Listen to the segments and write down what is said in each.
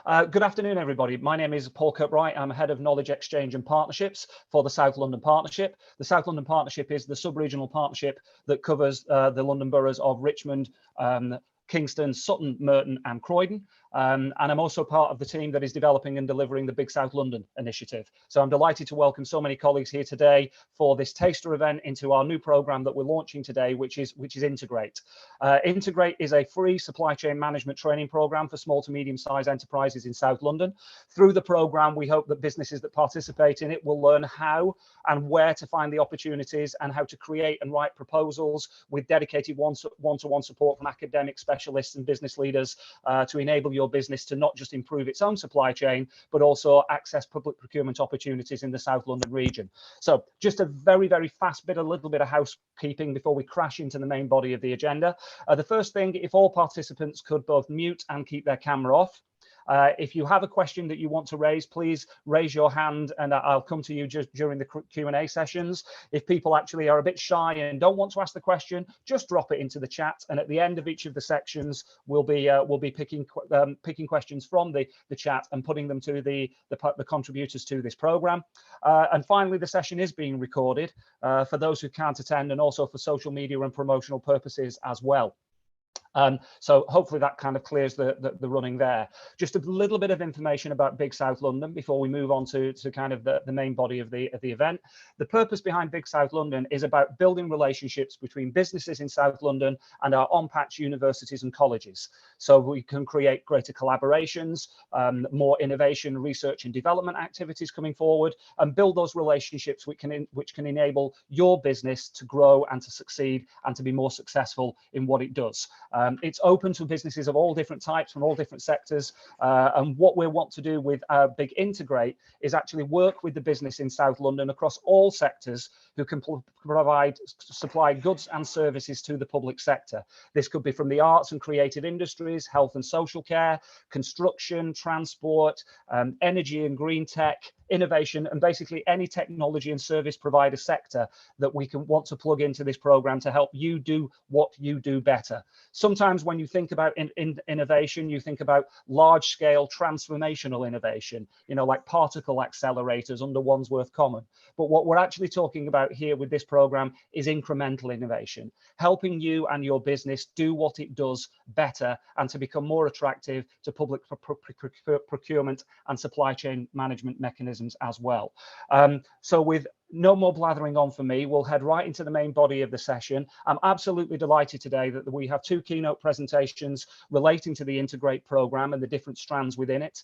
Good afternoon, everybody. My name is Paul Kirkbright. I'm Head of Knowledge Exchange and Partnerships for the South London Partnership. The South London Partnership is the sub-regional partnership that covers the London boroughs of Richmond, Kingston, Sutton, Merton and Croydon. And I'm also part of the team that is developing and delivering the Big South London initiative. So I'm delighted to welcome so many colleagues here today for this taster event into our new program that we're launching today, which is Integrate. Integrate is a free supply chain management training program for small to medium-sized enterprises in South London. Through the program, we hope that businesses that participate in it will learn how and where to find the opportunities and how to create and write proposals with dedicated one-to-one support from academic specialists and business leaders to enable your business to not just improve its own supply chain, but also access public procurement opportunities in the South London region. So just a very, very fast bit, a little bit of housekeeping before we crash into the main body of the agenda. The first thing, if all participants could both mute and keep their camera off. If you have a question that you want to raise, please raise your hand and I'll come to you just during the Q&A sessions. If people actually are a bit shy and don't want to ask the question, just drop it into the chat. And at the end of each of the sections, we'll be picking questions from the chat and putting them to the contributors to this program. And finally, the session is being recorded for those who can't attend and also for social media and promotional purposes as well. So hopefully that kind of clears the running there. Just a little bit of information about Big South London before we move on to kind of the main body of the event. The purpose behind Big South London is about building relationships between businesses in South London and our on-patch universities and colleges, so we can create greater collaborations, more innovation, research and development activities coming forward, and build those relationships which can enable your business to grow and to succeed and to be more successful in what it does. It's open to businesses of all different types from all different sectors. And what we want to do with our Big Integrate is actually work with the business in South London across all sectors who can supply goods and services to the public sector. This could be from the arts and creative industries, health and social care, construction, transport, energy and green tech, innovation, and basically any technology and service provider sector that we want to plug into this program to help you do what you do better. Sometimes when you think about innovation, you think about large scale transformational innovation, you know, like particle accelerators under Wandsworth Common. But what we're actually talking about here with this program is incremental innovation, helping you and your business do what it does better and to become more attractive to public procurement and supply chain management mechanisms as well. So with no more blathering on for me, we'll head right into the main body of the session. I'm absolutely delighted today that we have two keynote presentations relating to the Integrate program and the different strands within it.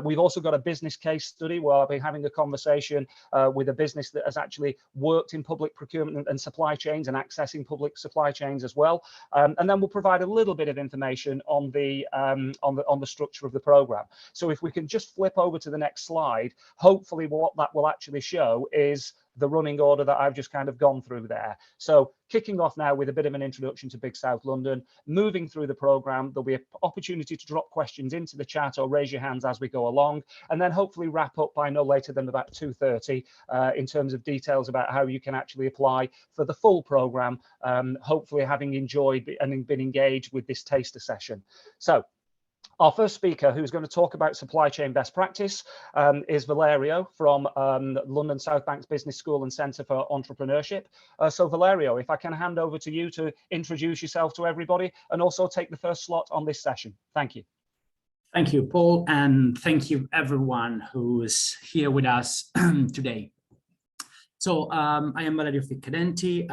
We've also got a business case study where I'll be having a conversation with a business that has actually worked in public procurement and supply chains and accessing public supply chains as well. And then we'll provide a little bit of information on the structure of the program. So if we can just flip over to the next slide, hopefully what that will actually show is the running order that I've just kind of gone through there. So kicking off now with a bit of an introduction to Big South London, moving through the program, there'll be an opportunity to drop questions into the chat or raise your hands as we go along, and then hopefully wrap up by no later than about 2:30 in terms of details about how you can actually apply for the full program, hopefully having enjoyed and been engaged with this taster session. So our first speaker, who's going to talk about supply chain best practice, is Valerio from London South Bank's Business School and Centre for Entrepreneurship. So Valerio, if I can hand over to you to introduce yourself to everybody and also take the first slot on this session. Thank you. Thank you, Paul, and thank you everyone who is here with us today. So I am Valerio Ficcadenti.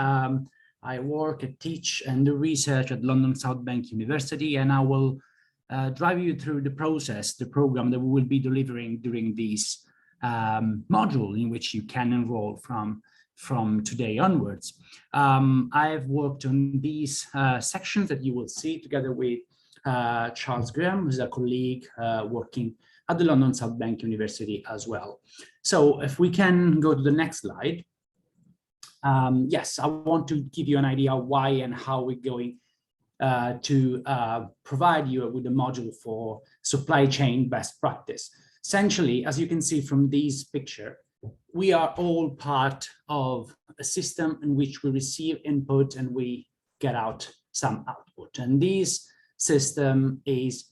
I work and teach and do research at London South Bank University, and I will drive you through the process, the program that we will be delivering during this module in which you can enroll from today onwards. I've worked on these sections that you will see together with Charles Graham, who's a colleague working at the London South Bank University as well. So if we can go to the next slide. Yes, I want to give you an idea of why and how we're going to provide you with a module for supply chain best practice. Essentially, as you can see from this picture, we are all part of a system in which we receive input and we get out some output. And this system is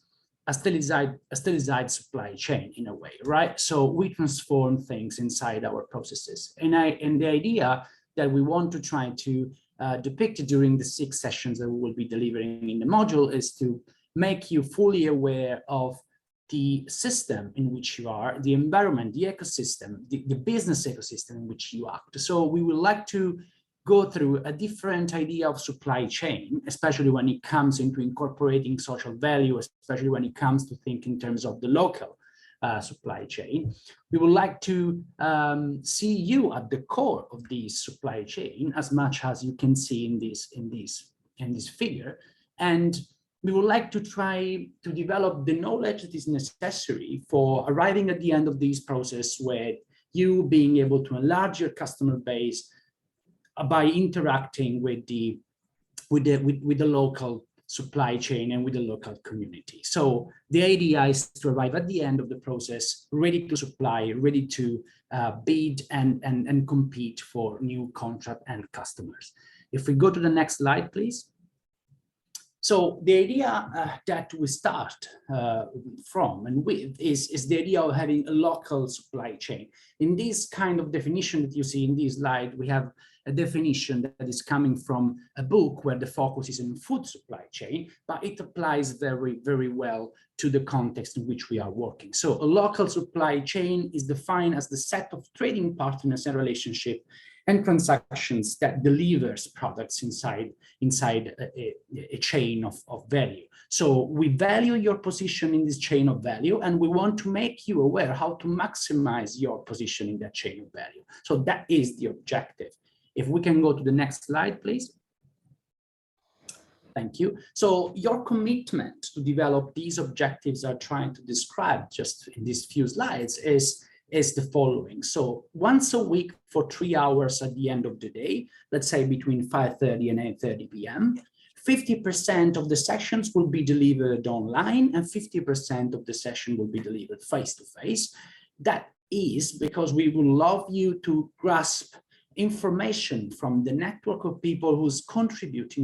stilized supply chain in a way, right? So we transform things inside our processes. And the idea that we want to try to depict during the 6 sessions that we will be delivering in the module is to make you fully aware of the system in which you are, the environment, the ecosystem, the business ecosystem in which you act. So we would like to go through a different idea of supply chain, especially when it comes into incorporating social value, especially when it comes to think in terms of the local supply chain. We would like to see you at the core of this supply chain as much as you can see in this figure. And we would like to try to develop the knowledge that is necessary for arriving at the end of this process with you being able to enlarge your customer base by interacting with the local supply chain and with the local community. So the idea is to arrive at the end of the process ready to supply, ready to bid and compete for new contract and customers. If we go to the next slide, please. So the idea that we start from and with is the idea of having a local supply chain. In this kind of definition that you see in this slide, we have a definition that is coming from a book where the focus is in food supply chain, but it applies very, very well to the context in which we are working. So a local supply chain is defined as the set of trading partners and relationship and transactions that delivers products inside a chain of value. So we value your position in this chain of value, and we want to make you aware how to maximize your position in that chain of value. So that is the objective. If we can go to the next slide, please. Thank you. So your commitment to develop these objectives I'm trying to describe just in these few slides is the following. So once a week for 3 hours at the end of the day, let's say between 5:30 and 8:30 p.m., 50% of the sessions will be delivered online and 50% of the session will be delivered face-to-face. That is because we would love you to grasp information from the network of people who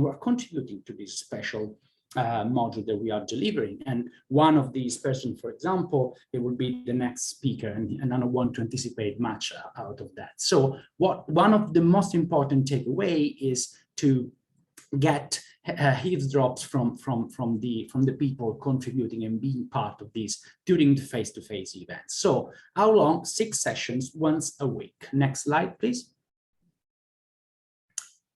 are contributing to this special module that we are delivering. And one of these persons, for example, it will be the next speaker, and I don't want to anticipate much out of that. So one of the most important takeaway is to get eavesdrops from the people contributing and being part of this during the face-to-face events. So how long? 6 sessions, once a week. Next slide, please.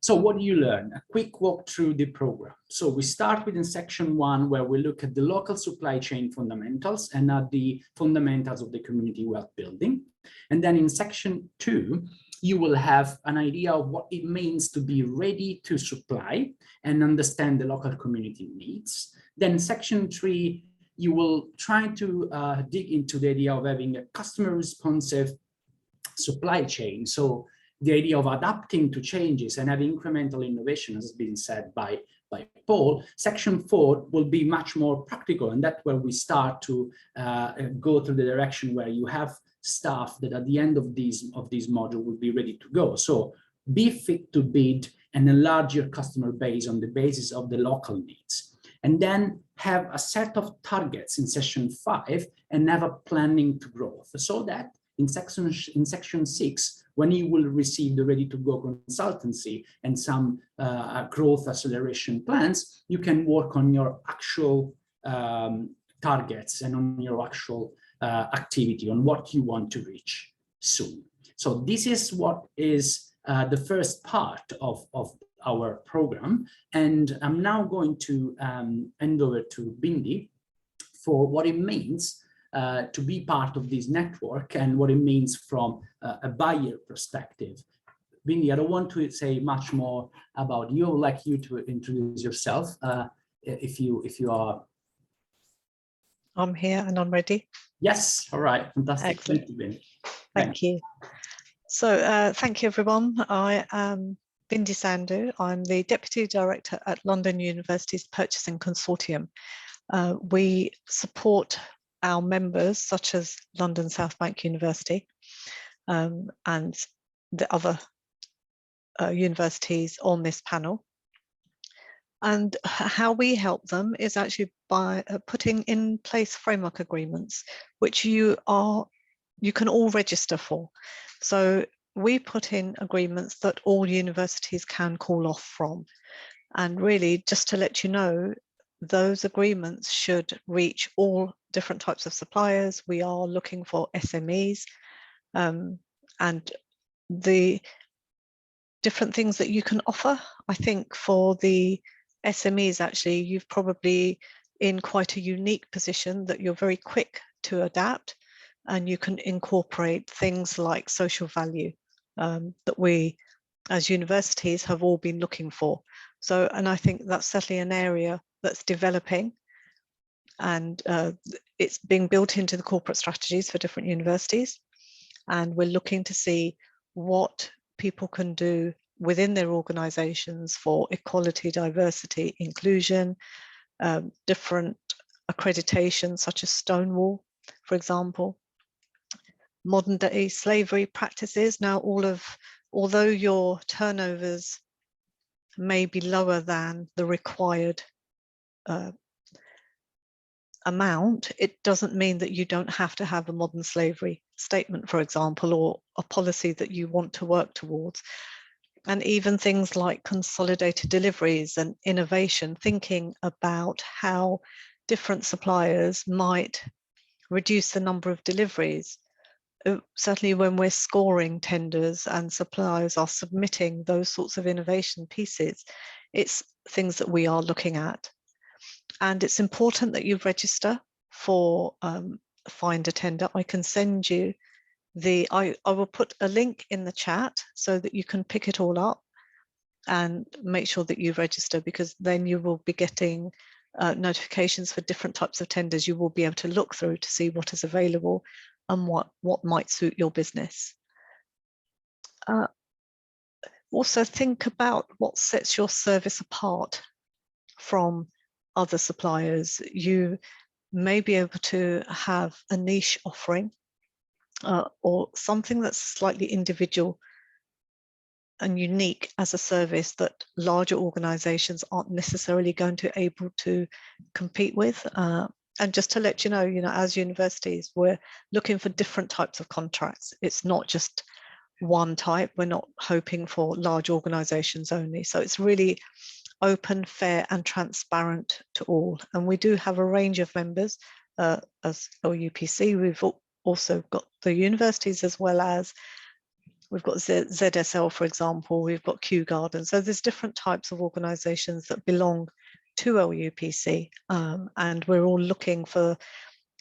So what do you learn? A quick walk through the program. So we start with in section 1, where we look at the local supply chain fundamentals and at the fundamentals of the community wealth building. And then in section 2, you will have an idea of what it means to be ready to supply and understand the local community needs. Then section 3, you will try to dig into the idea of having a customer responsive supply chain. So the idea of adapting to changes and having incremental innovation, as has been said by Paul. Section 4 will be much more practical, and that's where we start to go through the direction where you have staff that at the end of this module will be ready to go. So be fit to bid and enlarge your customer base on the basis of the local needs. And then have a set of targets in session 5 and have a planning to growth, so that in section 6, when you will receive the ready-to-go consultancy and some growth acceleration plans, you can work on your actual targets and on your actual activity, on what you want to reach soon. So this is what is the first part of our program. And I'm now going to hand over to Bindi for what it means to be part of this network and what it means from a buyer perspective. Bindi, I don't want to say much more about you. I would like you to introduce yourself if you are. I'm here and I'm ready. Yes, all right, fantastic. Excellent. Thank you, Bindi. Thank you. So thank you, everyone. I am Bindi Sandhu. I'm the Deputy Director at London University's Purchasing Consortium. We support our members, such as London South Bank University and the other universities on this panel. And how we help them is actually by putting in place framework agreements, which you can all register for. So we put in agreements that all universities can call off from. And really, just to let you know, those agreements should reach all different types of suppliers. We are looking for SMEs, and the different things that you can offer. I think for the SMEs, actually, you've probably in quite a unique position that you're very quick to adapt, and you can incorporate things like social value that we as universities have all been looking for. So, and I think that's certainly an area that's developing, and it's being built into the corporate strategies for different universities. And we're looking to see what people can do within their organizations for equality, diversity, inclusion, different accreditations such as Stonewall, for example, modern day slavery practices. Now, although your turnovers may be lower than the required amount, it doesn't mean that you don't have to have a modern slavery statement, for example, or a policy that you want to work towards. And even things like consolidated deliveries and innovation, thinking about how different suppliers might reduce the number of deliveries. Certainly when we're scoring tenders and suppliers are submitting those sorts of innovation pieces, it's things that we are looking at. And it's important that you register for Find a Tender. I can send you I will put a link in the chat so that you can pick it all up and make sure that you register, because then you will be getting notifications for different types of tenders. You will be able to look through to see what is available and what might suit your business. Also think about what sets your service apart from other suppliers. You may be able to have a niche offering or something that's slightly individual and unique as a service that larger organizations aren't necessarily going to able to compete with. And just to let you know, as universities, we're looking for different types of contracts. It's not just one type. We're not hoping for large organizations only. So it's really open, fair and transparent to all. And we do have a range of members as LUPC. We've also got the universities, as well as we've got ZSL, for example, we've got Kew Garden. So there's different types of organizations that belong to LUPC, and we're all looking for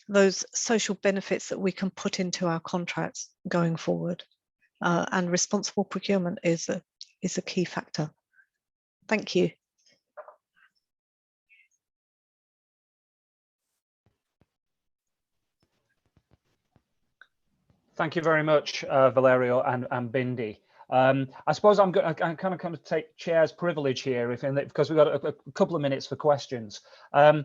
those social benefits that we can put into our contracts going forward. And responsible procurement is a key factor. Thank you. Thank you very much, Valerio and Bindi. I suppose I'm kind of take chair's privilege here, because we've got a couple of minutes for questions. I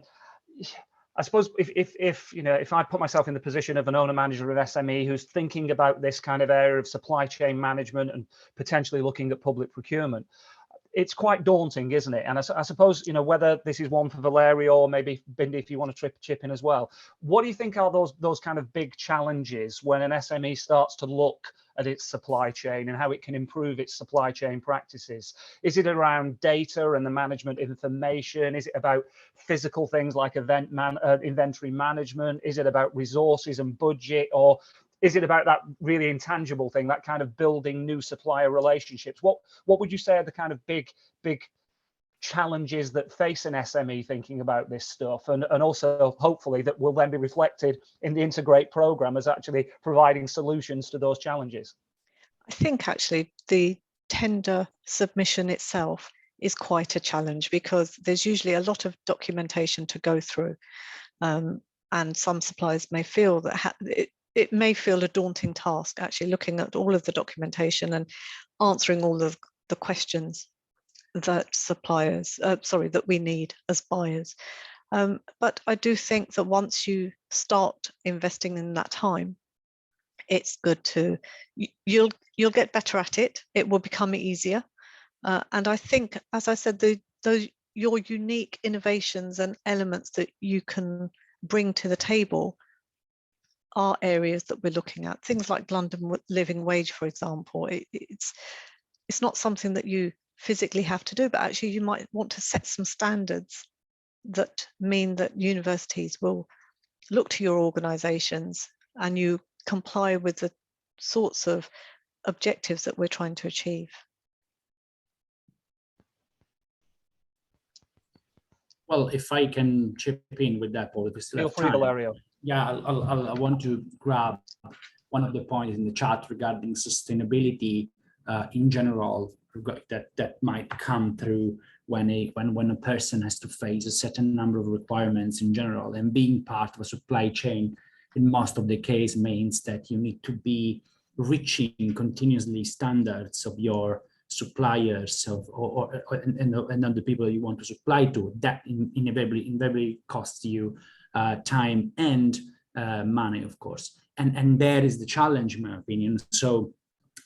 suppose if I put myself in the position of an owner manager of SME who's thinking about this kind of area of supply chain management and potentially looking at public procurement, it's quite daunting, isn't it? And I suppose, whether this is one for Valerio or maybe Bindi, if you want to chip in as well, what do you think are those kind of big challenges when an SME starts to look at its supply chain and how it can improve its supply chain practices? Is it around data and the management of information? Is it about physical things like inventory management? Is it about resources and budget? Or is it about that really intangible thing, that kind of building new supplier relationships? What would you say are the kind of big challenges that face an SME thinking about this stuff, and also hopefully that will then be reflected in the Integrate program as actually providing solutions to those challenges? I think actually the tender submission itself is quite a challenge, because there's usually a lot of documentation to go through, and some suppliers may feel that it may feel a daunting task actually looking at all of the documentation and answering all of the questions that that we need as buyers. But I do think that once you start investing in that time, it's good to, you'll get better at it. It will become easier. And I think, as I said, those your unique innovations and elements that you can bring to the table are areas that we're looking at. Things like London living wage, for example, it's not something that you physically have to do, but actually you might want to set some standards that mean that universities will look to your organizations and you comply with the sorts of objectives that we're trying to achieve. Well, if I can chip in with that, Paul, if we still have time. Feel free, Valerio. Yeah, I want to grab one of the points in the chat regarding sustainability in general that might come through when a person has to face a certain number of requirements in general, and being part of a supply chain in most of the case means that you need to be reaching continuously standards of your suppliers and the people you want to supply to. That inevitably costs you time and money, of course, and there is the challenge, in my opinion. So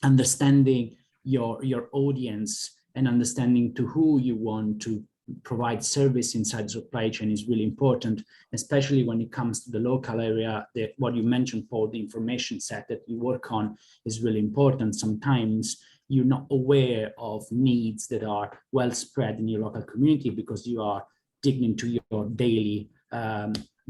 understanding your audience and understanding to who you want to provide service inside the supply chain is really important, especially when it comes to the local area. What you mentioned, Paul, the information set that you work on is really important. Sometimes you're not aware of needs that are well spread in your local community because you are digging into your daily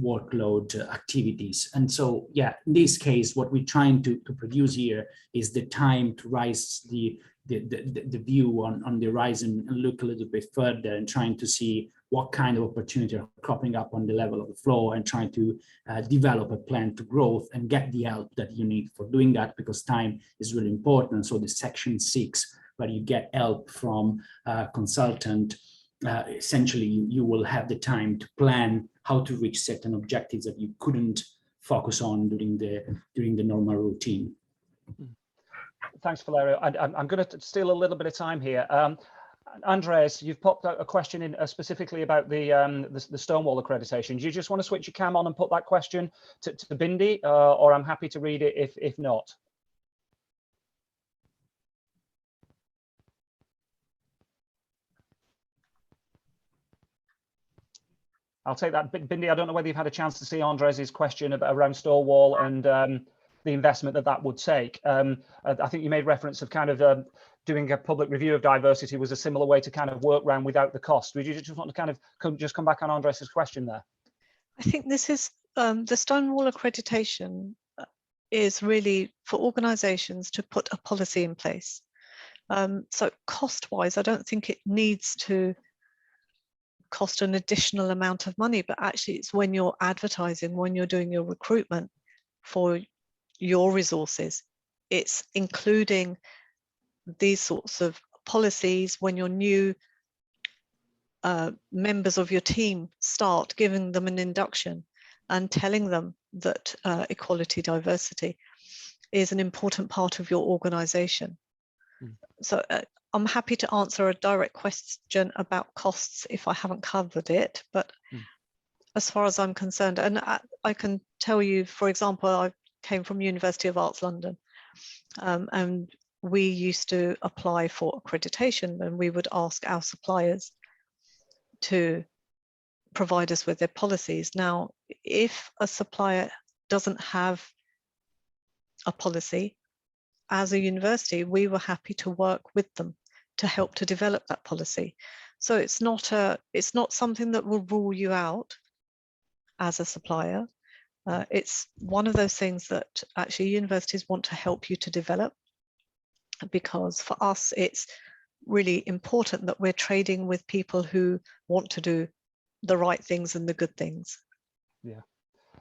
workload activities. And so, yeah, in this case, what we're trying to produce here is the time to rise the view on the horizon and look a little bit further and trying to see what kind of opportunities are cropping up on the level of the floor, and trying to develop a plan to growth and get the help that you need for doing that, because time is really important. So the section 6, where you get help from a consultant, essentially you will have the time to plan how to reach certain objectives that you couldn't focus on during the normal routine. Thanks, Valerio. I'm going to steal a little bit of time here. Andres, you've popped out a question in specifically about the Stonewall accreditation. Do you just want to switch your cam on and put that question to Bindi, or I'm happy to read it if not? I'll take that. Bindi, I don't know whether you've had a chance to see Andres's question around Stonewall and the investment that would take. I think you made reference of kind of doing a public review of diversity was a similar way to kind of work around without the cost. Would you just want to kind of come back on Andres's question there? I think this is the Stonewall accreditation is really for organisations to put a policy in place. So cost-wise, I don't think it needs to cost an additional amount of money, but actually it's when you're advertising, when you're doing your recruitment for your resources, it's including these sorts of policies when your new members of your team start, giving them an induction and telling them that equality, diversity is an important part of your organization. So I'm happy to answer a direct question about costs if I haven't covered it, but as far as I'm concerned, and I can tell you, for example, I came from University of Arts London, and we used to apply for accreditation, and we would ask our suppliers to provide us with their policies. Now, if a supplier doesn't have a policy, as a university, we were happy to work with them to help to develop that policy. So it's not something that will rule you out as a supplier. It's one of those things that actually universities want to help you to develop, because for us, it's really important that we're trading with people who want to do the right things and the good things. Yeah.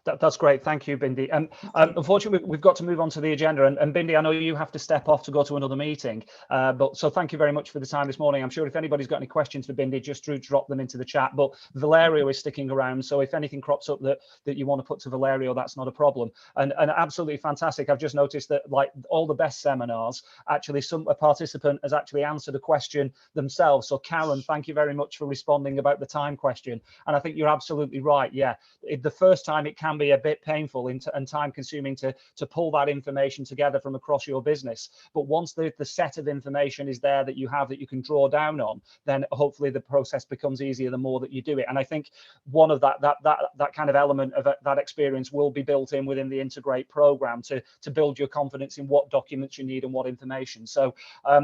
That's great. Thank you, Bindi. Unfortunately, we've got to move on to the agenda. And Bindi, I know you have to step off to go to another meeting. But so thank you very much for the time this morning. I'm sure if anybody's got any questions for Bindi, just drop them into the chat. But Valerio is sticking around. So if anything crops up that you want to put to Valerio, that's not a problem. And absolutely fantastic. I've just noticed that like all the best seminars, actually a participant has actually answered a question themselves. So Karen, thank you very much for responding about the time question. And I think you're absolutely right. Yeah, the first time it can can be a bit painful and time consuming to pull that information together from across your business. But once the set of information is there that you have that you can draw down on, then hopefully the process becomes easier the more that you do it. And I think one of that kind of element of that experience will be built in within the Integrate program to build your confidence in what documents you need and what information. So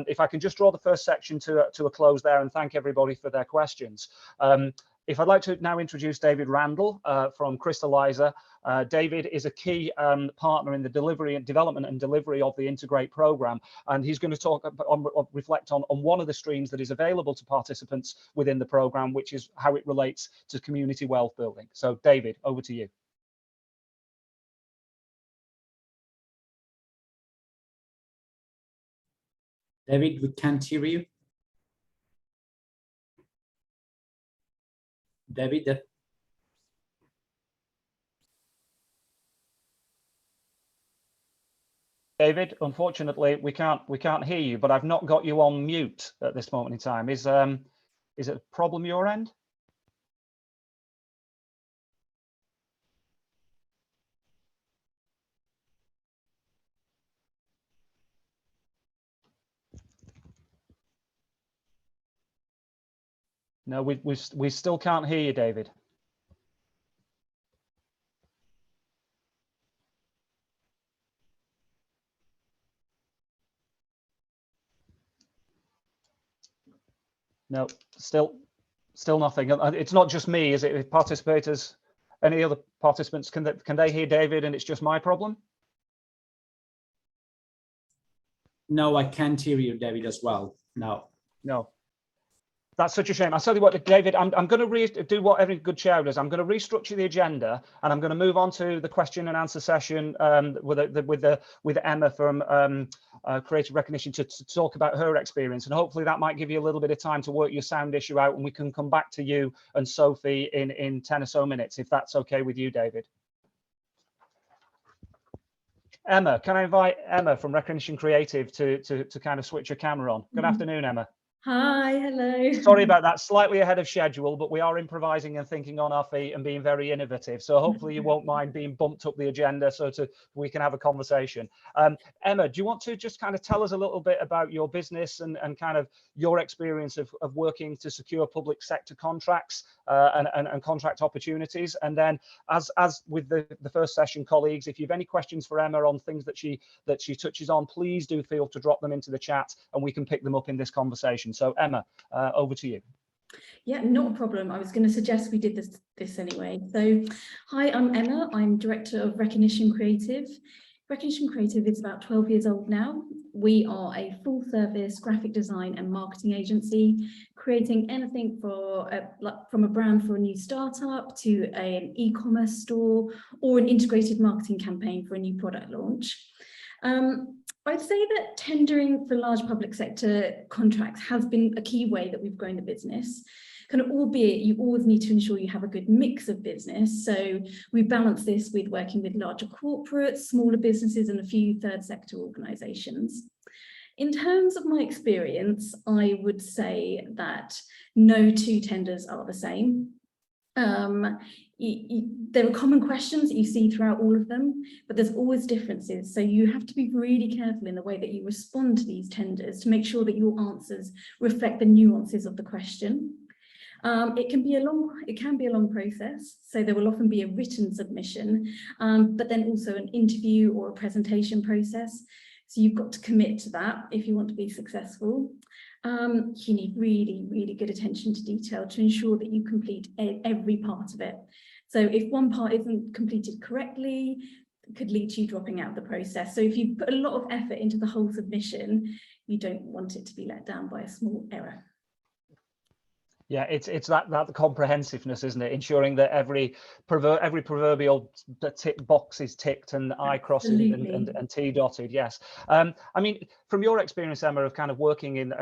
if I can just draw the first section to a close there and thank everybody for their questions. If I'd like to now introduce David Randall from Crystallizer. David is a key partner in the development and delivery of the Integrate program, and he's going to reflect on one of the streams that is available to participants within the program, which is how it relates to community wealth building. So David, over to you. David, we can't hear you. David. David, unfortunately, we can't hear you, but I've not got you on mute at this moment in time. Is it a problem your end? No, we still can't hear you, David. No, still nothing. It's not just me, is it? Participators, any other participants, can they hear David and it's just my problem? No, I can't hear you, David, as well. No. That's such a shame. I'll tell you what, David, I'm going to do what every good chair does. I'm going to restructure the agenda, and I'm going to move on to the question and answer session with Emma from Creative Recognition to talk about her experience. And hopefully that might give you a little bit of time to work your sound issue out, and we can come back to you and Sophie in 10 or so minutes, if that's okay with you, David. Emma, can I invite Emma from Recognition Creative to kind of switch your camera on? Good afternoon, Emma. Hi, hello. Sorry about that, slightly ahead of schedule, but we are improvising and thinking on our feet and being very innovative. So hopefully you won't mind being bumped up the agenda so we can have a conversation. Emma, do you want to just kind of tell us a little bit about your business and kind of your experience of working to secure public sector contracts and contract opportunities? And then as with the first session, colleagues, if you have any questions for Emma on things that she touches on, please do feel to drop them into the chat and we can pick them up in this conversation. So Emma, over to you. Yeah, not a problem. I was going to suggest we did this anyway. So, hi, I'm Emma. I'm Director of Recognition Creative. Recognition Creative is about 12 years old now. We are a full-service graphic design and marketing agency, creating anything from a brand for a new startup to an e-commerce store or an integrated marketing campaign for a new product launch. I'd say that tendering for large public sector contracts has been a key way that we've grown the business. Kind of, albeit you always need to ensure you have a good mix of business. So we balance this with working with larger corporates, smaller businesses, and a few third sector organisations. In terms of my experience, I would say that no two tenders are the same. There are common questions that you see throughout all of them, but there's always differences. So you have to be really careful in the way that you respond to these tenders to make sure that your answers reflect the nuances of the question. It can be a long process. So there will often be a written submission, but then also an interview or a presentation process. So you've got to commit to that if you want to be successful. You need really, really good attention to detail to ensure that you complete every part of it. So if one part isn't completed correctly, it could lead to you dropping out of the process. So if you put a lot of effort into the whole submission, you don't want it to be let down by a small error. Yeah, it's that comprehensiveness, isn't it? Ensuring that every proverbial tick box is ticked and I crossed and T dotted. Yes. I mean, from your experience, Emma, of kind of working in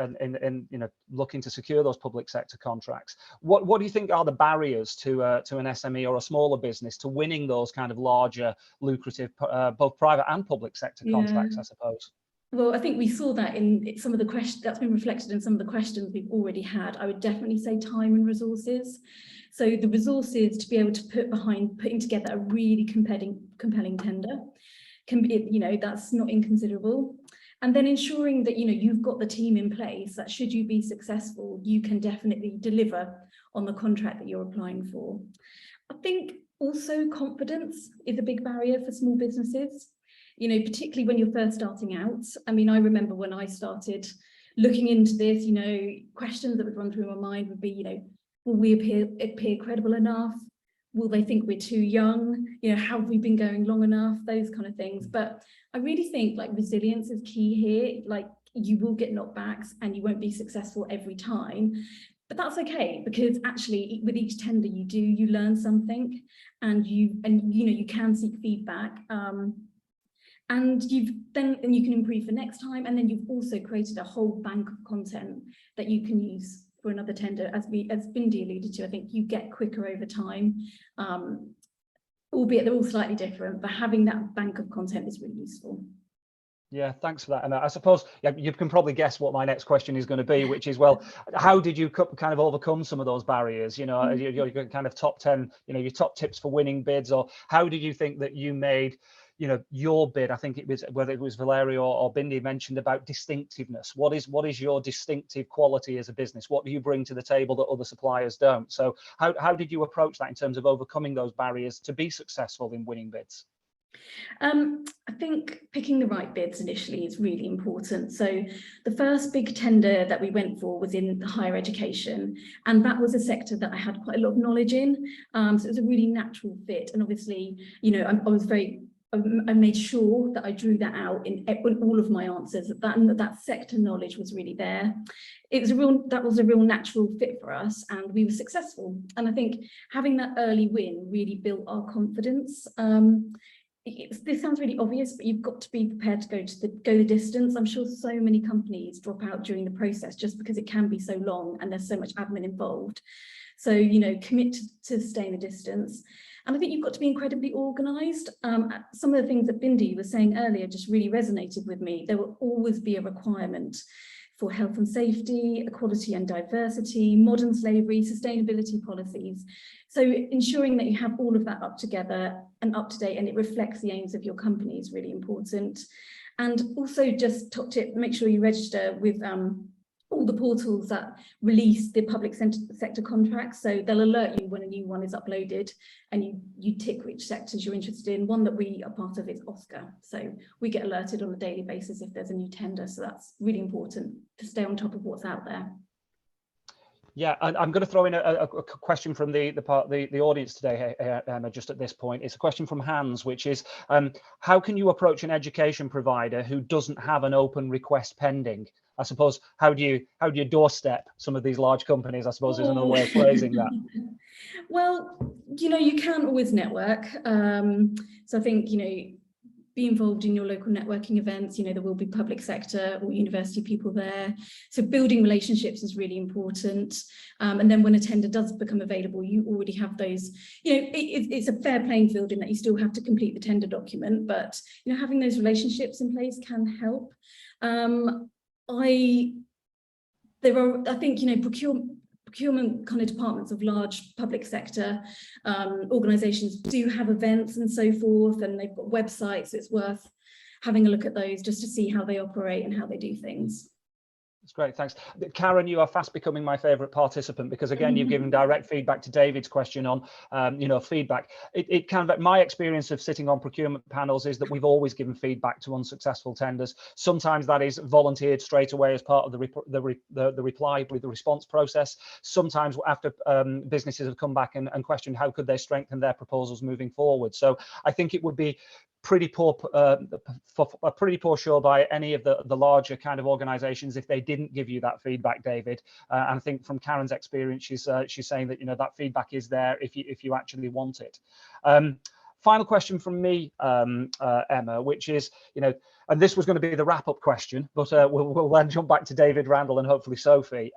looking to secure those public sector contracts, what do you think are the barriers to an SME or a smaller business to winning those kind of larger, lucrative, both private and public sector contracts, I suppose? Well, I think we saw that in some of the questions, that's been reflected in some of the questions we've already had. I would definitely say time and resources. So the resources to be able to put behind putting together a really compelling tender can be, you know, that's not inconsiderable. And then ensuring that, you know, you've got the team in place that should you be successful, you can definitely deliver on the contract that you're applying for. I think also confidence is a big barrier for small businesses, you know, particularly when you're first starting out. I mean, I remember when I started looking into this, you know, questions that would run through my mind would be, you know, will we appear credible enough? Will they think we're too young? You know, have we been going long enough? Those kind of things. But I really think like resilience is key here. Like you will get knockbacks and you won't be successful every time. But that's okay, because actually with each tender you learn something, and you know you can seek feedback. And you can improve for next time, and then you've also created a whole bank of content that you can use for another tender. As Bindi alluded to, I think you get quicker over time, albeit they're all slightly different, but having that bank of content is really useful. Yeah, thanks for that. And I suppose you can probably guess what my next question is going to be, which is, well, how did you kind of overcome some of those barriers? You know, your kind of top 10, you know, your top tips for winning bids, or how did you think that you made, you know, your bid? I think it was, whether it was Valerio or Bindi mentioned about distinctiveness. What is your distinctive quality as a business? What do you bring to the table that other suppliers don't? So how did you approach that in terms of overcoming those barriers to be successful in winning bids? I think picking the right bids initially is really important. So the first big tender that we went for was in higher education, and that was a sector that I had quite a lot of knowledge in. So it was a really natural fit. And obviously, you know, I made sure that I drew that out in all of my answers, that sector knowledge was really there. That was a real natural fit for us, and we were successful. And I think having that early win really built our confidence. This sounds really obvious, but you've got to be prepared to go the distance. I'm sure so many companies drop out during the process just because it can be so long and there's so much admin involved. So, you know, commit to staying the distance. And I think you've got to be incredibly organised. Some of the things that Bindi was saying earlier just really resonated with me. There will always be a requirement for health and safety, equality and diversity, modern slavery, sustainability policies. So ensuring that you have all of that up together and up to date, and it reflects the aims of your company, is really important. And also, just top tip, make sure you register with all the portals that release the public sector contracts. So they'll alert you when a new one is uploaded, and you tick which sectors you're interested in. One that we are part of is Oscar. So we get alerted on a daily basis if there's a new tender. So that's really important to stay on top of what's out there. Yeah, and I'm going to throw in a question from the audience today, Emma, just at this point. It's a question from Hans, which is, how can you approach an education provider who doesn't have an open request pending? I suppose, how do you doorstep some of these large companies, I suppose, is another way of phrasing that. Well, you know, you can always network. So I think, you know, be involved in your local networking events. You know, there will be public sector or university people there. So building relationships is really important. And then when a tender does become available, you already have those, you know, it's a fair playing field in that you still have to complete the tender document, but, you know, having those relationships in place can help. I think, you know, procurement kind of departments of large public sector organisations do have events and so forth, and they've got websites. It's worth having a look at those just to see how they operate and how they do things. That's great, thanks. Karen, you are fast becoming my favourite participant, because again, you've given direct feedback to David's question on, you know, feedback. It kind of, my experience of sitting on procurement panels is that we've always given feedback to unsuccessful tenders. Sometimes that is volunteered straight away as part of the reply with the response process. Sometimes after businesses have come back and questioned how could they strengthen their proposals moving forward. So I think it would be pretty poor show by any of the larger kind of organizations if they didn't give you that feedback, David. And I think from Karen's experience, she's saying that, you know, that feedback is there if you actually want it. final question from me, Emma, which is, and this was going to be the wrap-up question, but we'll then jump back to David, Randall, and hopefully Sophie.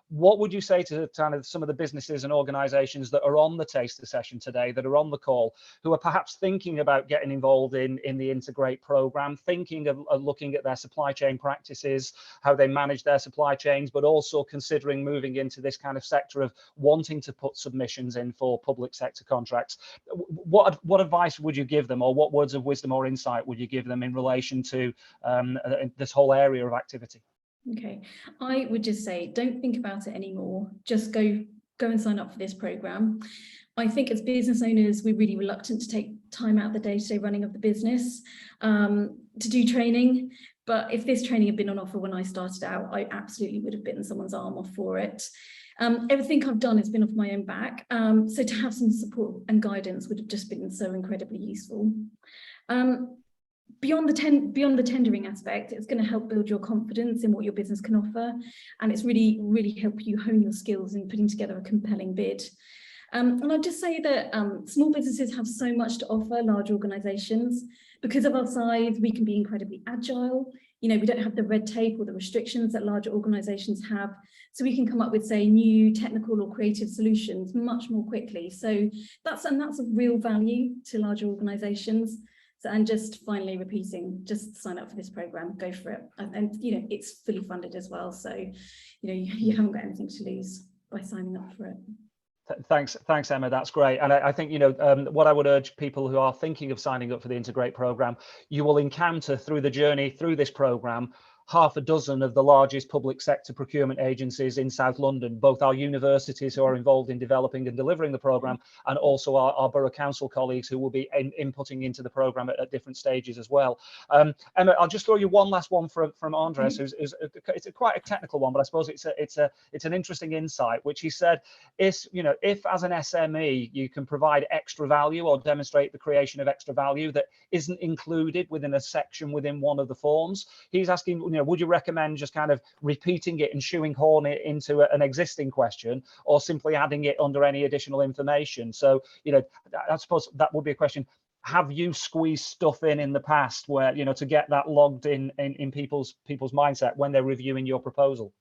What would you say to kind of some of the businesses and organisations that are on the taster session today, that are on the call, who are perhaps thinking about getting involved in the Integrate programme, thinking of looking at their supply chain practices, how they manage their supply chains, but also considering moving into this kind of sector of wanting to put submissions in for public sector contracts? What advice would you give them, or what words of wisdom or insight would you give them in relation to this whole area of activity? Okay, I would just say, don't think about it anymore. Just go and sign up for this programme. I think as business owners, we're really reluctant to take time out of the day-to-day running of the business to do training. But if this training had been on offer when I started out, I absolutely would have bitten someone's arm off for it. Everything I've done has been off my own back. So to have some support and guidance would have just been so incredibly useful. Beyond the tendering aspect, it's going to help build your confidence in what your business can offer, and it's really help you hone your skills in putting together a compelling bid. And I'd just say that small businesses have so much to offer large organisations. Because of our size, we can be incredibly agile. We don't have the red tape or the restrictions that larger organisations have, so we can come up with, say, new technical or creative solutions much more quickly. So that's a real value to larger organisations. And just finally repeating, just sign up for this programme, go for it. And it's fully funded as well. So, you haven't got anything to lose by signing up for it. Thanks, Emma. That's great. And I think, what I would urge people who are thinking of signing up for the Integrate programme, you will encounter through the journey through this programme half a dozen of the largest public sector procurement agencies in South London, both our universities who are involved in developing and delivering the programme, and also our borough council colleagues who will be inputting into the programme at different stages as well. Emma, I'll just throw you one last one from Andres, it's quite a technical one, but I suppose it's an interesting insight, which he said is, if as an SME you can provide extra value or demonstrate the creation of extra value that isn't included within a section within one of the forms, he's asking, would you recommend just kind of repeating it and shoehorning it into an existing question, or simply adding it under any additional information? So, I suppose that would be a question. Have you squeezed stuff in the past where, to get that logged in people's mindset when they're reviewing your proposal?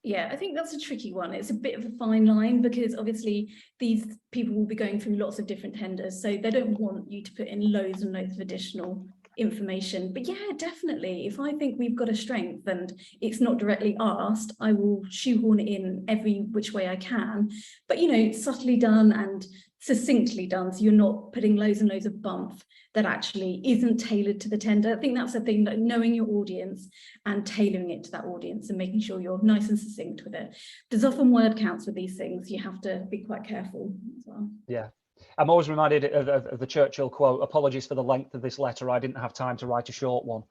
Yeah, I think that's a tricky one. It's a bit of a fine line, because obviously these people will be going through lots of different tenders, so they don't want you to put in loads and loads of additional information. But yeah, definitely, if I think we've got a strength and it's not directly asked, I will shoehorn it in every which way I can, but subtly done and succinctly done, so you're not putting loads and loads of bump that actually isn't tailored to the tender. I think that's the thing, that knowing your audience and tailoring it to that audience and making sure you're nice and succinct with it. There's often word counts with these things. You have to be quite careful as well. Yeah. I'm always reminded of the Churchill quote, apologies for the length of this letter, I didn't have time to write a short one.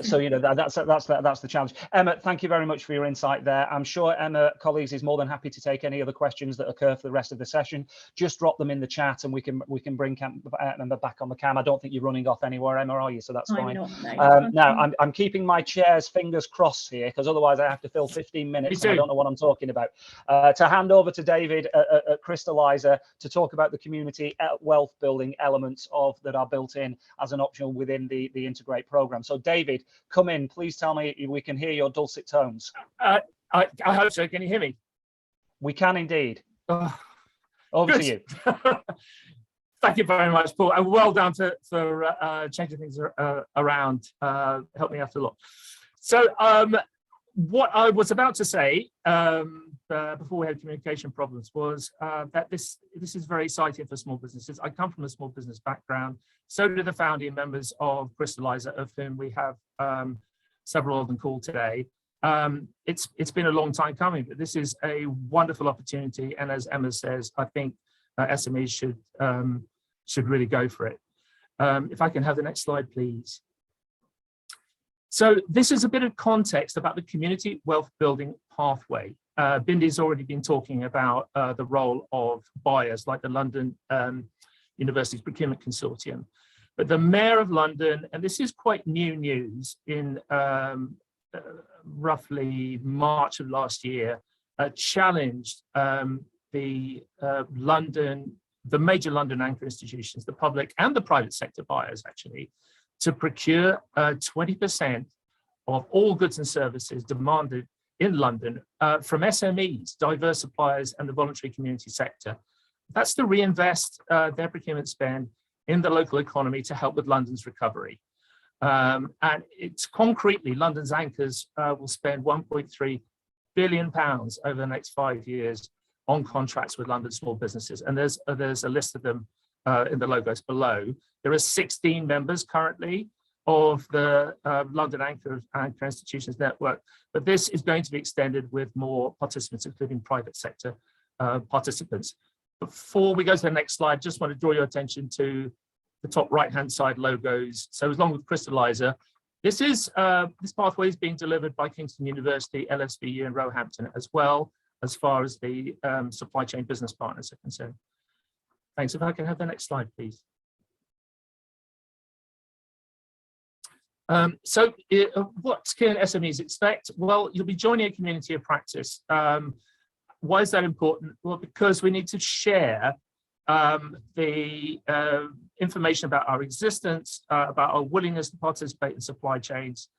So, that's the challenge. Emma, thank you very much for your insight there. I'm sure Emma, colleagues, is more than happy to take any other questions that occur for the rest of the session. Just drop them in the chat and we can bring Emma back on the cam. I don't think you're running off anywhere, Emma, are you? So that's fine. Now, I'm keeping my chair's fingers crossed here, because otherwise I have to fill 15 minutes and I don't know what I'm talking about. To hand over to David at Crystallizer to talk about the community wealth building elements that are built in as an optional within the Integrate program. So David, come in, please tell me we can hear your dulcet tones. I hope so. Can you hear me? We can indeed. Over to you. Thank you very much, Paul, and well done for changing things around. Helped me out a lot. So what I was about to say before we had communication problems was that this is very exciting for small businesses. I come from a small business background. So do the founding members of Crystallizer, of whom we have several of them called today. It's been a long time coming, but this is a wonderful opportunity. And as Emma says, I think SMEs should really go for it. If I can have the next slide, please. So this is a bit of context about the community wealth building pathway. Bindi's already been talking about the role of buyers like the London University's Procurement Consortium. But the Mayor of London, and this is quite new news, in roughly March of last year, challenged the London the major London anchor institutions, the public and the private sector buyers actually, to procure 20% of all goods and services demanded in London from SMEs, diverse suppliers, and the voluntary community sector. That's to reinvest their procurement spend in the local economy to help with London's recovery. And it's concretely, London's anchors will spend £1.3 billion over the next 5 years on contracts with London small businesses. And there's a list of them in the logos below. There are 16 members currently of the London Anchor Institutions Network, but this is going to be extended with more participants, including private sector participants. Before we go to the next slide, just want to draw your attention to the top right-hand side logos. So along with Crystallizer, this pathway is being delivered by Kingston University, LSVU, and Roehampton, as well as far as the supply chain business partners are concerned. Thanks. If I can have the next slide, please. What can SMEs expect? Well, you'll be joining a community of practice. Why is that important? Well, because we need to share the information about our existence, about our willingness to participate in supply chains,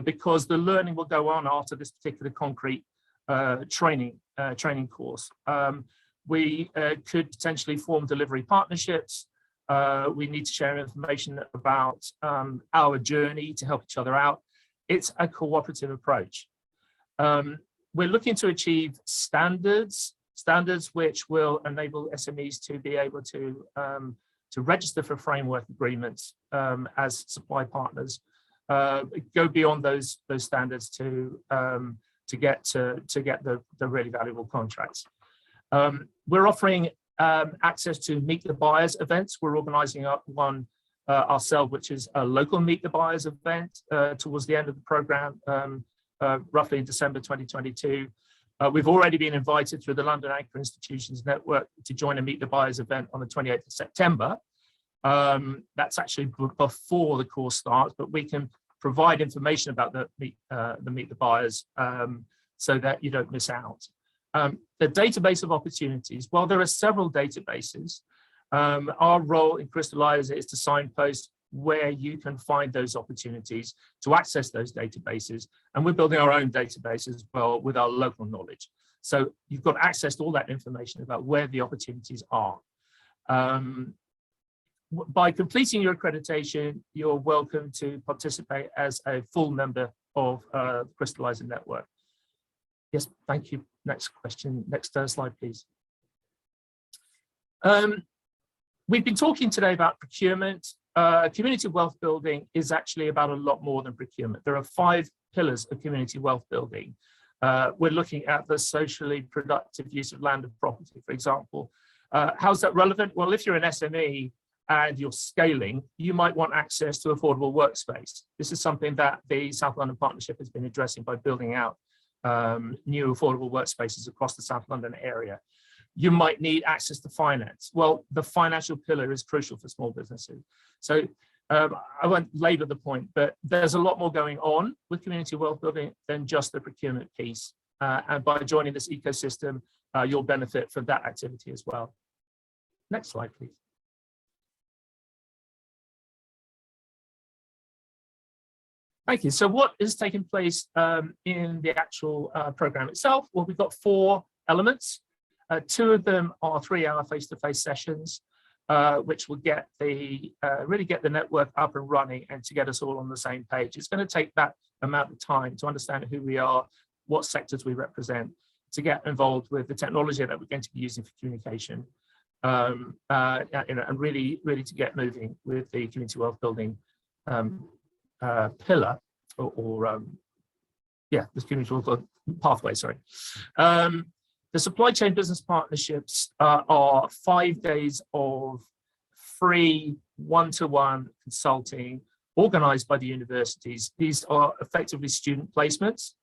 because the learning will go on after this particular concrete training course. We could potentially form delivery partnerships. We need to share information about our journey to help each other out. It's a cooperative approach. We're looking to achieve standards which will enable SMEs to be able to register for framework agreements as supply partners, go beyond those standards to get the really valuable contracts. We're offering access to Meet the Buyers events. We're organizing up one ourselves, which is a local Meet the Buyers event towards the end of the program, roughly in December 2022. We've already been invited through the London Anchor Institutions Network to join a Meet the Buyers event on the 28th of September. That's actually before the course starts, but we can provide information about the Meet the Buyers so that you don't miss out. The database of opportunities, well, there are several databases. Our role in Crystallizer is to signpost where you can find those opportunities to access those databases. And we're building our own database as well with our local knowledge. So you've got access to all that information about where the opportunities are. By completing your accreditation, you're welcome to participate as a full member of the Crystallizer Network. Yes, thank you. Next question, next slide, please. We've been talking today about procurement. Community wealth building is actually about a lot more than procurement. There are 5 pillars of community wealth building. We're looking at the socially productive use of land and property, for example. How's that relevant? Well, if you're an SME and you're scaling, you might want access to affordable workspace. This is something that the South London Partnership has been addressing by building out new affordable workspaces across the South London area. You might need access to finance. Well, the financial pillar is crucial for small businesses. So I won't labor the point, but there's a lot more going on with community wealth building than just the procurement piece. And by joining this ecosystem, you'll benefit from that activity as well. Next slide, please. Thank you. So what is taking place in the actual program itself? Well, we've got 4 elements. 2 of them are 3-hour face-to-face sessions, which will get really get the network up and running and to get us all on the same page. It's going to take that amount of time to understand who we are, what sectors we represent, to get involved with the technology that we're going to be using for communication, and really to get moving with the community wealth building pillar, this community wealth pathway. Sorry. The supply chain business partnerships are 5 days of free one-to-one consulting organized by the universities. These are effectively student placements,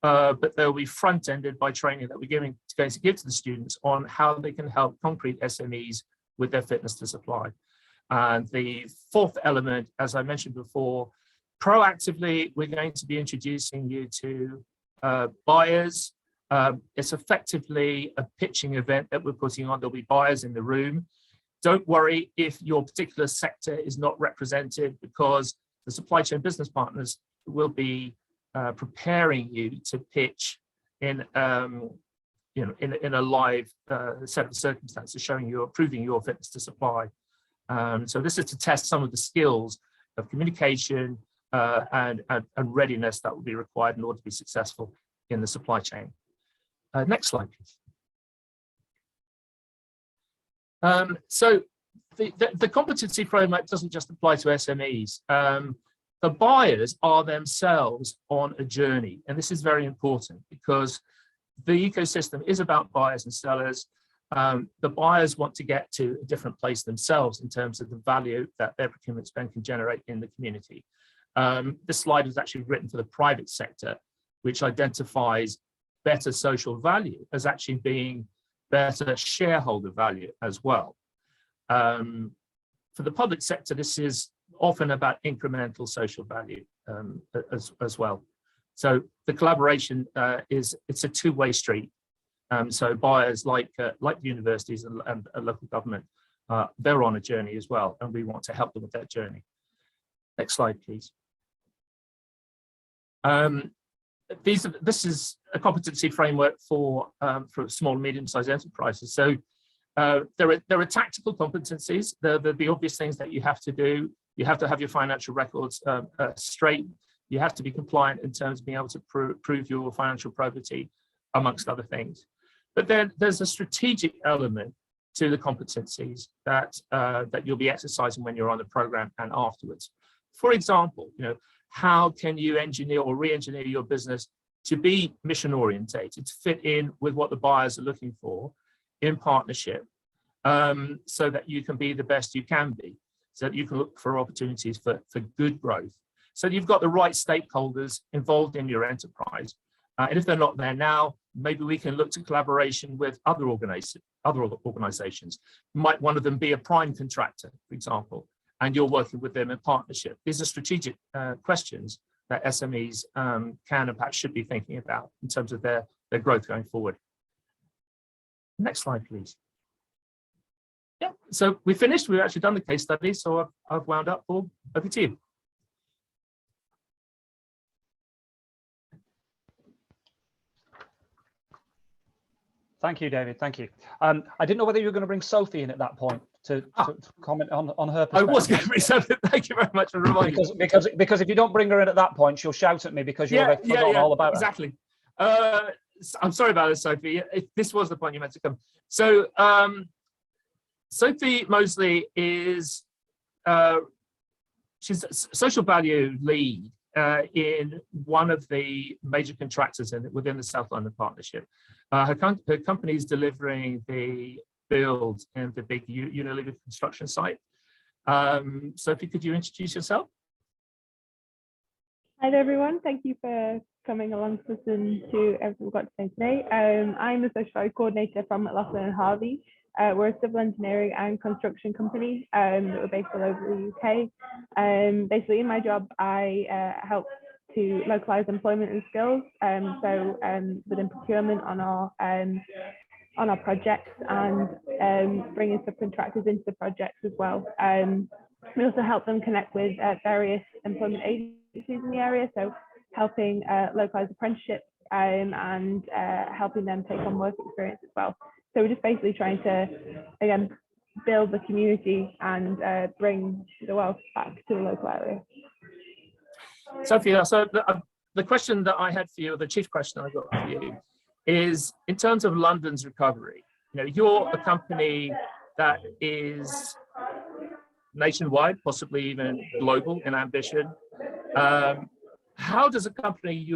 but they'll be front-ended by training that we're going to give to the students on how they can help concrete SMEs with their fitness to supply. And the 4th element, as I mentioned before, proactively, we're going to be introducing you to buyers, It's effectively a pitching event that we're putting on. There'll be buyers in the room. Don't worry if your particular sector is not represented, because the supply chain business partners will be preparing you to pitch in in a live set of circumstances, showing you, proving your fitness to supply. So this is to test some of the skills of communication and readiness that will be required in order to be successful in the supply chain. Next slide, please. So the competency framework doesn't just apply to SMEs. The buyers are themselves on a journey, and this is very important because the ecosystem is about buyers and sellers. The buyers want to get to a different place themselves in terms of the value that their procurement spend can generate in the community. This slide was actually written for the private sector, which identifies better social value as actually being better shareholder value as well. For the public sector, this is often about incremental social value as well. So the collaboration it's a two-way street. So buyers like the universities and local government, they're on a journey as well, and we want to help them with that journey. Next slide, please. This is a competency framework for small and medium-sized enterprises. So there are tactical competencies. There are the obvious things that you have to do. You have to have your financial records straight. You have to be compliant in terms of being able to prove your financial probity, amongst other things. But then there's a strategic element to the competencies that you'll be exercising when you're on the program and afterwards. For example, how can you engineer or re-engineer your business to be mission orientated, to fit in with what the buyers are looking for in partnership, so that you can be the best you can be, so that you can look for opportunities for good growth. So you've got the right stakeholders involved in your enterprise. And if they're not there now, maybe we can look to collaboration with other organizations. Might one of them be a prime contractor, for example, and you're working with them in partnership? These are strategic questions that SMEs can and perhaps should be thinking about in terms of their growth going forward. Next slide, please. Yeah, so we finished. We've actually done the case study, so I've wound up. Paul, over to you. Thank you, David. Thank you. I didn't know whether you were going to bring Sophie in at that point to comment on her perspective. I was going to bring Sophie. Thank you very much for reminding me. Because if you don't bring her in at that point, she'll shout at me because you'll have forgotten all about her. Exactly. I'm sorry about this, Sophie. This was the point you meant to come. So Sophie Mosley is she's a social value lead in one of the major contractors within the South London Partnership. Her company is delivering the build in the big Unilever construction site. Sophie, could you introduce yourself? Hi there, everyone. Thank you for coming along to listen to everything we've got to say today. I'm the social value coordinator from McLaughlin and Harvey. We're a civil engineering and construction company that we're based all over the UK. Basically, in my job, I help to localize employment and skills. So within procurement on our projects, and bringing subcontractors into the projects as well. We also help them connect with various employment agencies in the area, so helping localize apprenticeships and helping them take on work experience as well. So we're just basically trying to, again, build the community and bring the wealth back to the local area. Sophie, so the question that I had for you, or the chief question I got for you, is in terms of London's recovery. You're a company that is nationwide, possibly even global in ambition. How does a company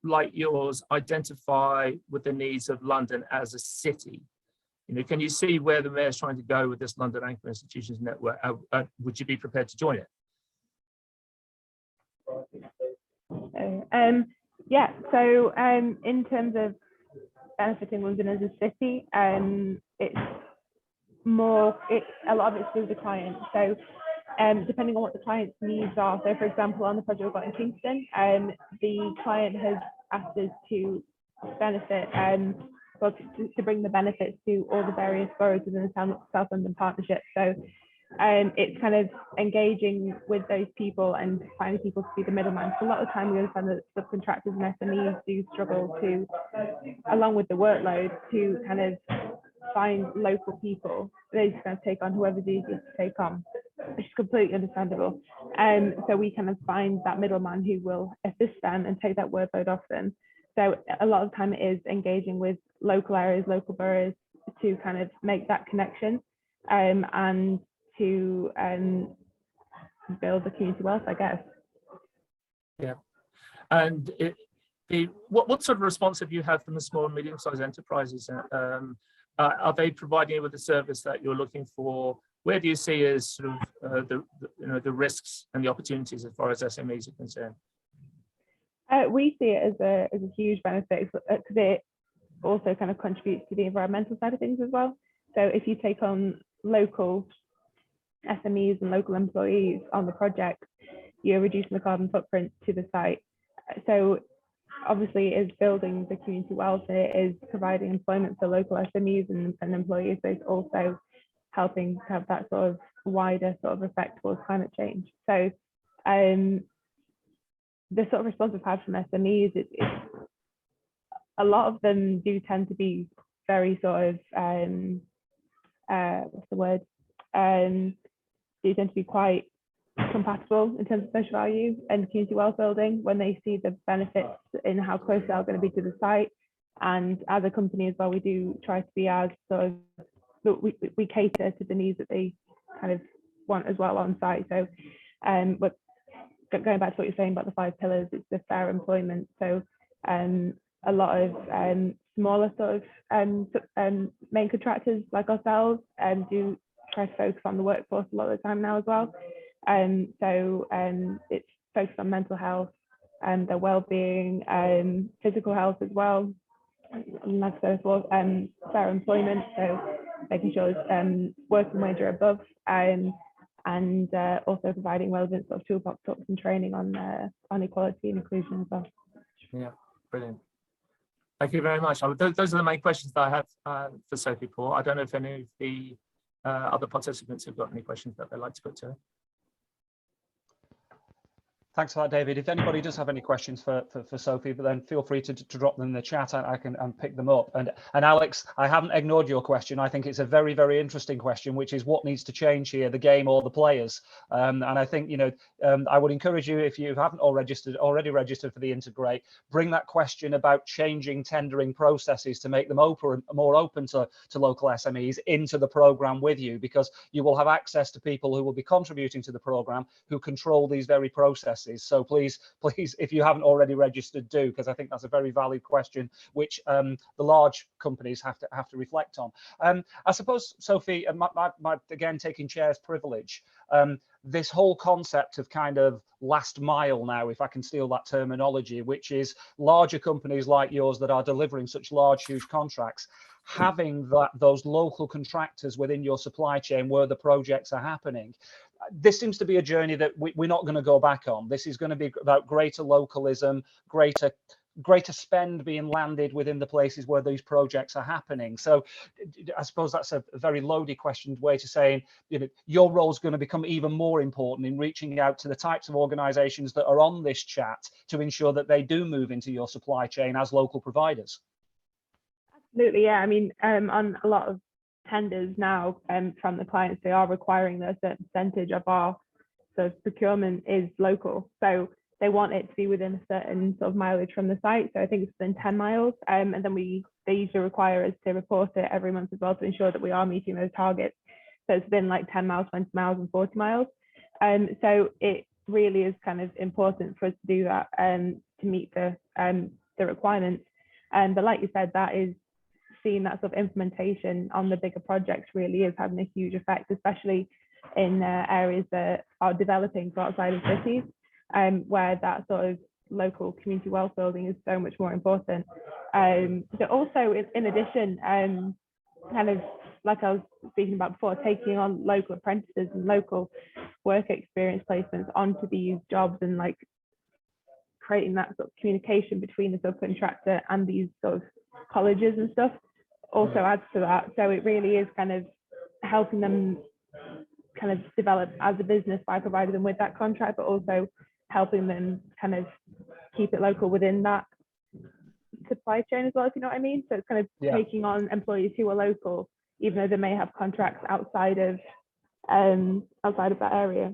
like yours identify with the needs of London as a city? Can you see where the mayor's trying to go with this London Anchor Institutions Network? Would you be prepared to join it? Yeah, so in terms of benefiting London as a city, it's a lot of it's through the client. So depending on what the client's needs are, so for example, on the project we've got in Kingston, the client has asked us to benefit, well, to bring the benefits to all the various boroughs within the South London Partnership. So it's kind of engaging with those people and finding people to be the middleman. So a lot of the time we understand that subcontractors and SMEs do struggle to, along with the workload, to kind of find local people. They just kind of take on whoever's easiest to take on, which is completely understandable. So we kind of find that middleman who will assist them and take that workload off them. So a lot of the time it is engaging with local areas, local boroughs, to kind of make that connection and to build the community wealth, I guess. Yeah. And what sort of response have you had from the small and medium-sized enterprises? Are they providing you with the service that you're looking for? Where do you see as sort of the risks and the opportunities as far as SMEs are concerned? We see it as a huge benefit because it also kind of contributes to the environmental side of things as well. So if you take on local SMEs and local employees on the project, you're reducing the carbon footprint to the site. So obviously it is building the community wealth, it is providing employment for local SMEs and employees, but it's also helping to have that sort of wider sort of effect towards climate change. So the sort of response we've had from SMEs, it's a lot of them do tend to be very sort of what's the word? Do tend to be quite compatible in terms of social value and community wealth building when they see the benefits in how close they are going to be to the site. And as a company as well, we do try to be as sort of, we cater to the needs that they kind of want as well on site. So but going back to what you're saying about the 5 pillars, it's the fair employment. So a lot of smaller sort of main contractors like ourselves do try to focus on the workforce a lot of the time now as well. So it's focused on mental health and their well-being, physical health as well, and like I said before, fair employment, so making sure it's working wage or above, and also providing relevant sort of toolbox talks and training on equality and inclusion as well. Yeah, brilliant. Thank you very much. Those are the main questions that I have for Sophie, Paul. I don't know if any of the other participants have got any questions that they'd like to put to her. Thanks for that, David. If anybody does have any questions for Sophie, but then feel free to drop them in the chat. I can pick them up. And Alex, I haven't ignored your question. I think it's a very, very interesting question, which is what needs to change here, the game or the players? And I think, you know, I would encourage you, if you haven't already registered for the Integrate, bring that question about changing tendering processes to make them more open to local SMEs into the program with you, because you will have access to people who will be contributing to the program who control these very processes. So please, if you haven't already registered, do, because I think that's a very valid question, which the large companies have to reflect on. I suppose, Sophie, my again taking chair's privilege, this whole concept of kind of last mile now, if I can steal that terminology, which is larger companies like yours that are delivering such large, huge contracts, having those local contractors within your supply chain where the projects are happening. This seems to be a journey that we're not going to go back on. This is going to be about greater localism, greater spend being landed within the places where these projects are happening. So I suppose that's a very loaded question way to saying, you know, your role is going to become even more important in reaching out to the types of organizations that are on this chat to ensure that they do move into your supply chain as local providers. Absolutely, yeah. I mean, on a lot of tenders now from the clients, they are requiring that a certain percentage of our sort of procurement is local. So they want it to be within a certain sort of mileage from the site. So I think it's within 10 miles. And then they usually require us to report it every month as well to ensure that we are meeting those targets. So it's been like 10 miles, 20 miles and 40 miles. So it really is kind of important for us to do that to meet the requirements. But like you said, that is seeing that sort of implementation on the bigger projects really is having a huge effect, especially in areas that are developing outside of cities, where that sort of local community wealth building is so much more important. But also, in addition, kind of like I was speaking about before, taking on local apprentices and local work experience placements onto these jobs and like creating that sort of communication between the subcontractor and these sort of colleges and stuff also adds to that. So it really is kind of helping them kind of develop as a business by providing them with that contract, but also helping them kind of keep it local within that supply chain as well, if you know what I mean. So it's kind of taking on employees who are local, even though they may have contracts outside of that area.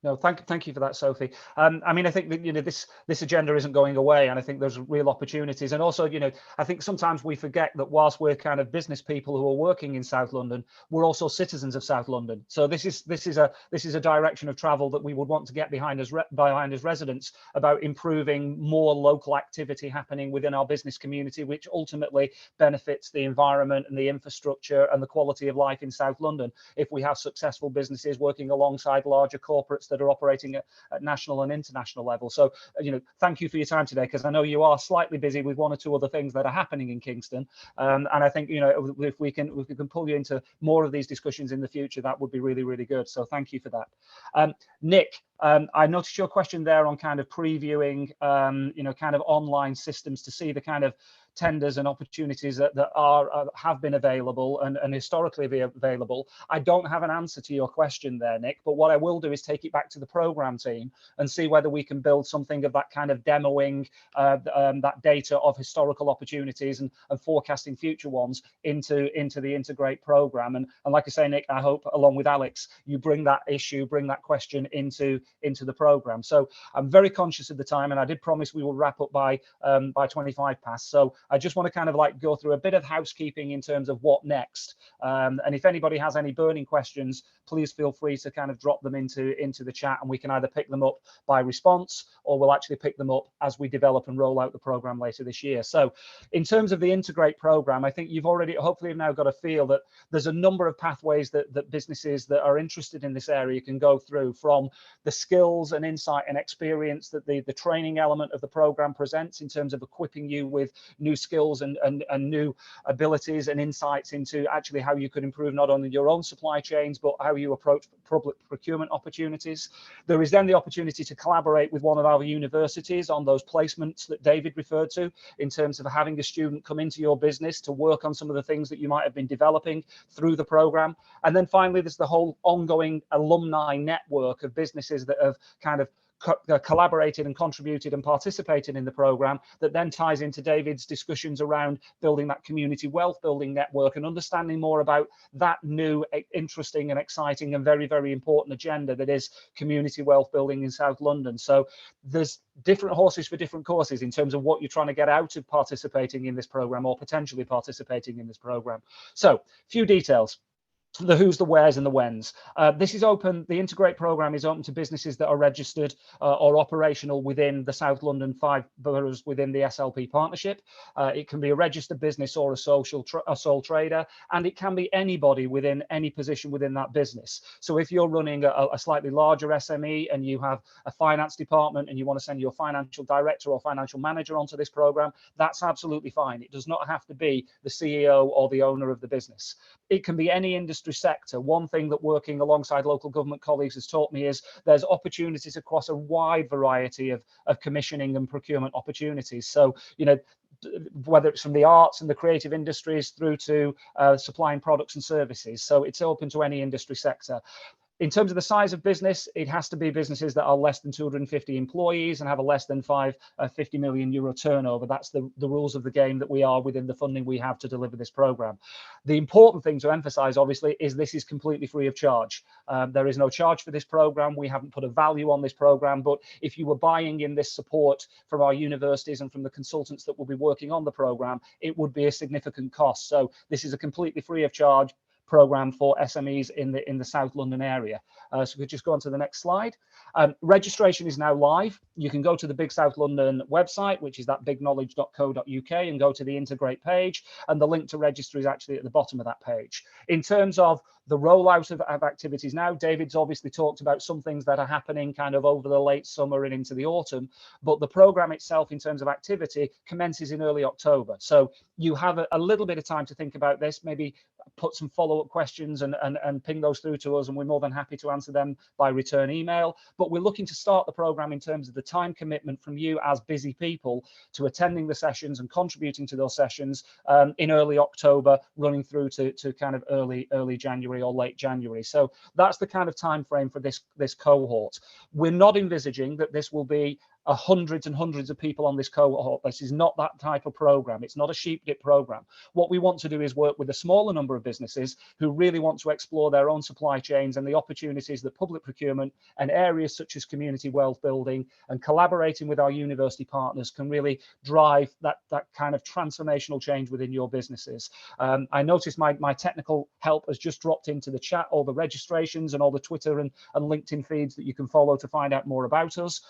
No, thank you for that, Sophie. I mean, I think that, you know, this agenda isn't going away, and I think there's real opportunities. And also, you know, I think sometimes we forget that whilst we're kind of business people who are working in South London, we're also citizens of South London. So this is a direction of travel that we would want to get behind as residents, about improving more local activity happening within our business community, which ultimately benefits the environment and the infrastructure and the quality of life in South London. If we have successful businesses working alongside larger corporates that are operating at national and international level. So, you know, thank you for your time today, because I know you are slightly busy with one or two other things that are happening in Kingston. And I think, you know, if we can pull you into more of these discussions in the future, that would be really, really good. So thank you for that. Nick, I noticed your question there on kind of previewing, you know, kind of online systems to see the kind of tenders and opportunities that have been available and historically be available. I don't have an answer to your question there, Nick, but what I will do is take it back to the program team and see whether we can build something of that kind of demoing that data of historical opportunities and forecasting future ones into the Integrate program. And like I say, Nick, I hope along with Alex, you bring that question into the program. So I'm very conscious of the time, and I did promise we will wrap up by 25 past. So I just want to kind of like go through a bit of housekeeping in terms of what next. And if anybody has any burning questions, please feel free to kind of drop them into the chat, and we can either pick them up by response, or we'll actually pick them up as we develop and roll out the program later this year. So in terms of the Integrate program, I think you've already hopefully now got a feel that there's a number of pathways that businesses that are interested in this area can go through, from the skills and insight and experience that the training element of the program presents in terms of equipping you with new skills and new abilities and insights into actually how you could improve not only your own supply chains, but how you approach public procurement opportunities. There is then the opportunity to collaborate with one of our universities on those placements that David referred to, in terms of having a student come into your business to work on some of the things that you might have been developing through the program. And then finally, there's the whole ongoing alumni network of businesses that have kind of collaborated and contributed and participated in the program, that then ties into David's discussions around building that community wealth building network and understanding more about that new, interesting and exciting and very, very important agenda that is community wealth building in South London. So there's different horses for different courses in terms of what you're trying to get out of participating in this program or potentially participating in this program. So few details. The who's, the where's and the when's. This is open. The Integrate program is open to businesses that are registered or operational within the South London 5 boroughs within the SLP partnership. It can be a registered business or a sole trader, and it can be anybody within any position within that business. So if you're running a slightly larger SME and you have a finance department and you want to send your financial director or financial manager onto this program, that's absolutely fine. It does not have to be the CEO or the owner of the business. It can be any industry sector. One thing that working alongside local government colleagues has taught me is there's opportunities across a wide variety of commissioning and procurement opportunities. So, you know, whether it's from the arts and the creative industries through to supplying products and services. So it's open to any industry sector. In terms of the size of business, it has to be businesses that are less than 250 employees and have a less than 50 million euro turnover. That's the rules of the game that we are within the funding we have to deliver this program. The important thing to emphasize, obviously, is this is completely free of charge. There is no charge for this program. We haven't put a value on this program, but if you were buying in this support from our universities and from the consultants that will be working on the program, it would be a significant cost. So this is a completely free of charge program for SMEs in the South London area. So we could just go on to the next slide. Registration is now live. You can go to the Big South London website, which is that bigknowledge.co.uk, and go to the Integrate page, and the link to register is actually at the bottom of that page. In terms of the rollout of activities now, David's obviously talked about some things that are happening kind of over the late summer and into the autumn, but the program itself in terms of activity commences in early October. So you have a little bit of time to think about this, maybe put some follow-up questions and ping those through to us, and we're more than happy to answer them by return email. But we're looking to start the program in terms of the time commitment from you as busy people to attending the sessions and contributing to those sessions in early October, running through to kind of early January or late January. So that's the kind of time frame for this cohort. We're not envisaging that this will be hundreds and hundreds of people on this cohort. This is not that type of program. It's not a sheep dip program. What we want to do is work with a smaller number of businesses who really want to explore their own supply chains and the opportunities that public procurement and areas such as community wealth building and collaborating with our university partners can really drive that kind of transformational change within your businesses. I noticed my technical help has just dropped into the chat all the registrations and all the Twitter and LinkedIn feeds that you can follow to find out more about us.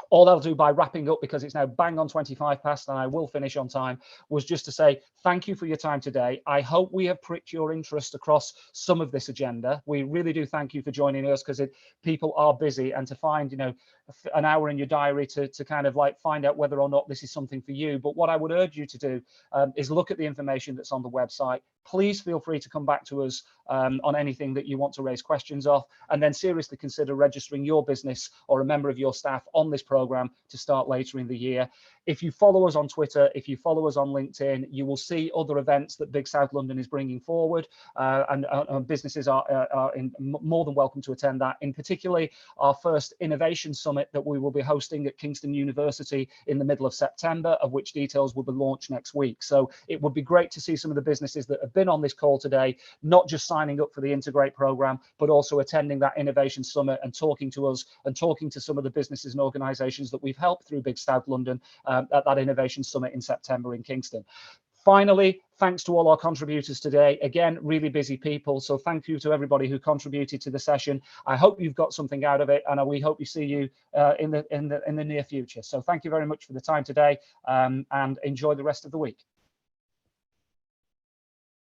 All I'll do by wrapping up, because it's now bang on 25 past and I will finish on time, was just to say thank you for your time today. I hope we have pricked your interest across some of this agenda. We really do thank you for joining us, because people are busy, and to find, you know, an hour in your diary to kind of like find out whether or not this is something for you. But what I would urge you to do is look at the information that's on the website. Please feel free to come back to us on anything that you want to raise questions of, and then seriously consider registering your business or a member of your staff on this program to start later in the year. If you follow us on Twitter, if you follow us on LinkedIn, you will see other events that Big South London is bringing forward, and businesses are more than welcome to attend that. In particular, our first innovation summit that we will be hosting at Kingston University in the middle of September, of which details will be launched next week. So it would be great to see some of the businesses that have been on this call today, not just signing up for the Integrate program, but also attending that innovation summit and talking to us and talking to some of the businesses and organizations that we've helped through Big South London at that innovation summit in September in Kingston. Finally, thanks to all our contributors today. Again, really busy people. So thank you to everybody who contributed to the session. I hope you've got something out of it, and we hope we see you in the near future. So thank you very much for the time today, and enjoy the rest of the week.